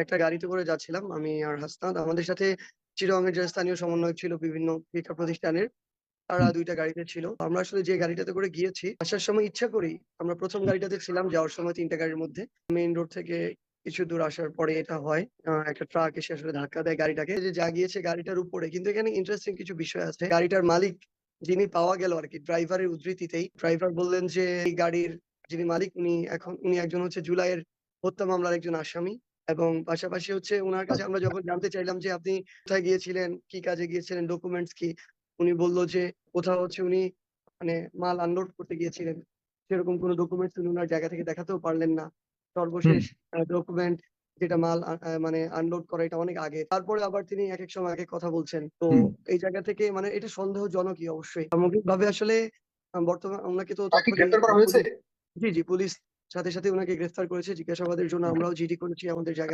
একটা গাড়িতে করে যাচ্ছিলাম আমি আর হাসনাত। আমাদের সাথে চিটাগংয়ের যে স্থানীয় সমন্বয়ক ছিল বিভিন্ন শিক্ষা প্রতিষ্ঠানের, তারা হুম, ২ টা গাড়িতে ছিল। আমরা আসলে যে গাড়িটাতে করে গিয়েছি, আসার সময় ইচ্ছা করেই আমরা ১ম হুম, গাড়িটাতে ছিলাম, যাওয়ার সময় ৩ টা গাড়ির মধ্যে। মেইন রোড থেকে কিছু দূর আসার পরে এটা হয়। একটা ট্রাক এসে আসলে ধাক্কা দেয় গাড়িটাকে। যে যা গিয়েছে গাড়িটার উপরে। কিন্তু এখানে ইন্টারেস্টিং কিছু বিষয় আছে। গাড়িটার মালিক যিনি পাওয়া গেল আরকি ড্রাইভারের উদ্ধৃতিতেই। ড্রাইভার বললেন যে এই গাড়ির যিনি মালিক উনি একজন হচ্ছে জুলাইয়ের হত্যা মামলার একজন আসামি। এবং পাশাপাশি হচ্ছে উনার কাছে আমরা আচ্ছা। যখন জানতে চাইলাম যে আপনি কোথায় গিয়েছিলেন, কি কাজে গিয়েছিলেন, ডকুমেন্টস কি? উনি বলল যে কোথাও হচ্ছে উনি মানে মাল আনলোড করতে গিয়েছিলেন। সেরকম কোনো ডকুমেন্টস উনি উনার জায়গা থেকে দেখাতেও পারলেন না। হুম, সর্বশেষ ডকুমেন্ট যেটা মাল মানে আনলোড করা এটা অনেক আগে। তারপরে আবার তিনি একেক সময় একেক কথা বলছেন। তো হুম। এই জায়গা থেকে মানে এটা সন্দেহজনকই অবশ্যই। সামগ্রিকভাবে আসলে উনাকে তো তাকে তৎক্ষণাৎ গ্রেপ্তার করা হয়েছে? পুলিশ, জি, পুলিশ সাথে উনাকে গ্রেফতার করেছে। জিজ্ঞাসাবাদের জন্য আমরাও জিডি করেছি আমাদের জায়গা